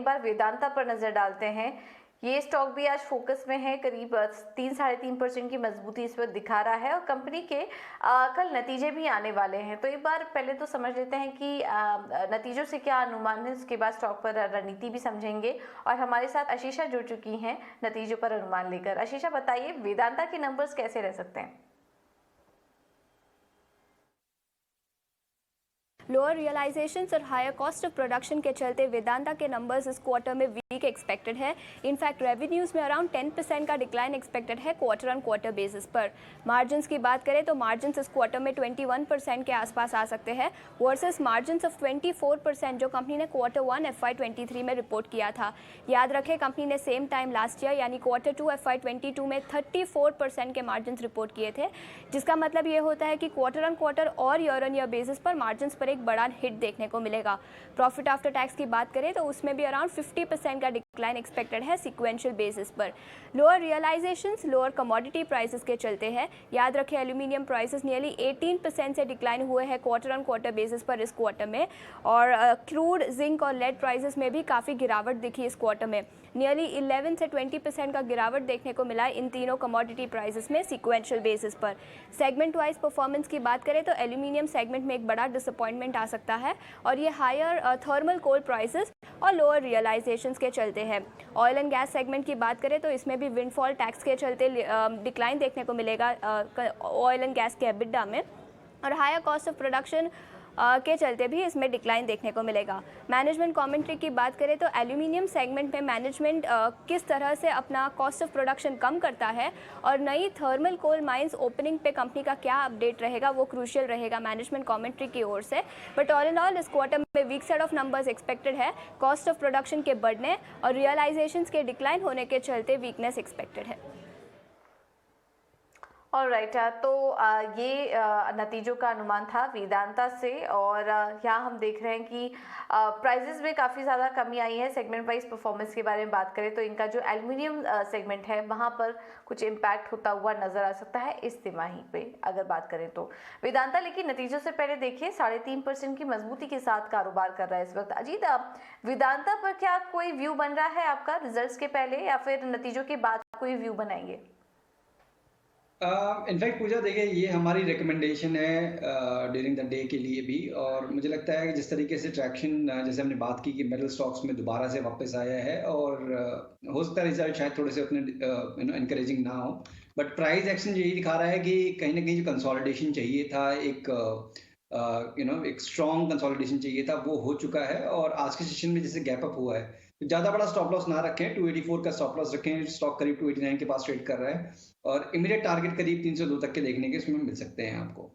बार वेदांता पर नजर डालते हैं। ये स्टॉक भी आज फोकस में है, करीब 3-3.5% की मजबूती इस वक्त दिखा रहा है और कंपनी के कल नतीजे भी आने वाले हैं। तो एक बार पहले तो समझ लेते हैं कि नतीजों से क्या अनुमान है, उसके बाद स्टॉक पर रणनीति भी समझेंगे। और हमारे साथ आशीषा जुड़ चुकी हैं नतीजों पर अनुमान लेकर। आशीषा, बताइए वेदांता के नंबर्स कैसे रह सकते हैं? लोअर रियलाइजेशंस और हायर कॉस्ट ऑफ प्रोडक्शन के चलते वेदांता के नंबर्स इस क्वार्टर में वीक एक्सपेक्टेड है। इनफैक्ट रेवेन्यूज में अराउंड 10% का डिक्लाइन एक्सपेक्टेड है क्वार्टर ऑन क्वार्टर बेसिस पर। मार्जिन्स की बात करें तो मार्जिन्स इस क्वार्टर में 21% के आसपास आ सकते हैं वर्सेस मार्जिन्स ऑफ 24% जो कंपनी ने क्वार्टर 1 FY23 में रिपोर्ट किया था। याद रखें, कंपनी ने सेम टाइम लास्ट ईयर यानी क्वार्टर 2 FY22 में 34% के मार्जिन्स रिपोर्ट किए थे, जिसका मतलब ये होता है कि क्वार्टर ऑन क्वार्टर और ईयर ऑन ईयर बेसिस पर मार्जिन्स पर बड़ा हिट देखने को मिलेगा। प्रॉफिट आफ्टर टैक्स की बात करें तो उसमें भी अराउंड 50% का डिक्लाइन एक्सपेक्टेड है सिक्वेंशियल बेसिस पर। Lower realisations lower commodity prices के चलते हैं। याद रखें, एल्यूमिनियम प्राइसेस नियरली 18% से डिक्लाइन हुए हैं क्वार्टर ऑन क्वार्टर बेसिस पर इस क्वार्टर में, और क्रूड, जिंक और लेड प्राइसेस में भी काफ़ी गिरावट दिखी इस क्वार्टर में। नियरली 11 से 20% का गिरावट देखने को मिला इन तीनों कमोडिटी प्राइसेस में सिक्वेंशियल बेसिस पर। सेगमेंट वाइज परफॉर्मेंस की बात करें तो एल्यूमिनियम सेगमेंट में एक बड़ा डिसअपॉइंटमेंट आ सकता है, और ये हायर थर्मल कोल प्राइसेस और लोअर रियलाइजेशंस के चलते हैं। ऑयल एंड गैस सेगमेंट की बात करें तो इसमें भी विंडफॉल टैक्स के चलते डिक्लाइन देखने को मिलेगा ऑयल एंड गैस के एबिटा में, और हायर कॉस्ट ऑफ प्रोडक्शन के चलते भी इसमें डिक्लाइन देखने को मिलेगा। मैनेजमेंट कमेंट्री की बात करें तो एल्यूमिनियम सेगमेंट में मैनेजमेंट किस तरह से अपना कॉस्ट ऑफ प्रोडक्शन कम करता है और नई थर्मल कोल माइंस ओपनिंग पे कंपनी का क्या अपडेट रहेगा, वो क्रूशियल रहेगा मैनेजमेंट कमेंट्री की ओर से। बट ऑल इन ऑल इस क्वार्टर में weak set of numbers expected है, कॉस्ट ऑफ प्रोडक्शन के बढ़ने और रियलाइजेशंस के डिक्लाइन होने के चलते वीकनेस एक्सपेक्टेड है। ऑलराइट, तो ये नतीजों का अनुमान था वेदांता से, और यहाँ हम देख रहे हैं कि प्राइजेस में काफ़ी ज़्यादा कमी आई है। सेगमेंट वाइज परफॉर्मेंस के बारे में बात करें तो इनका जो एल्युमिनियम सेगमेंट है वहाँ पर कुछ इम्पैक्ट होता हुआ नजर आ सकता है इस तिमाही पे अगर बात करें तो। वेदांता लेकिन नतीजों से पहले देखिए 3.5% की मजबूती के साथ कारोबार कर रहा है इस वक्त। अजीत, वेदांता पर क्या कोई व्यू बन रहा है आपका रिजल्ट्स के पहले या फिर नतीजों के बाद कोई व्यू बनाएंगे? इनफैक्ट पूजा, देखिए ये हमारी रिकमेंडेशन है ड्यूरिंग द डे के लिए भी, और मुझे लगता है कि जिस तरीके से ट्रैक्शन जैसे हमने बात की कि मेटल स्टॉक्स में दोबारा से वापस आया है, और हो सकता है रिजल्ट शायद थोड़े से उतने इनकरेजिंग ना हो, बट प्राइस एक्शन यही दिखा रहा है कि कहीं ना कहीं जो कंसोलिडेशन चाहिए था, एक स्ट्रॉन्ग कंसोलिडेशन चाहिए था, वो हो चुका है। और आज के सेशन में जैसे गैप अप हुआ है तो ज़्यादा बड़ा स्टॉप लॉस ना रखें, 284 का स्टॉप लॉस रखें। स्टॉक करीब 289 के पास ट्रेड कर रहा है, और इमीडिएट टारगेट करीब 302 तक के देखने के इसमें मिल सकते हैं आपको।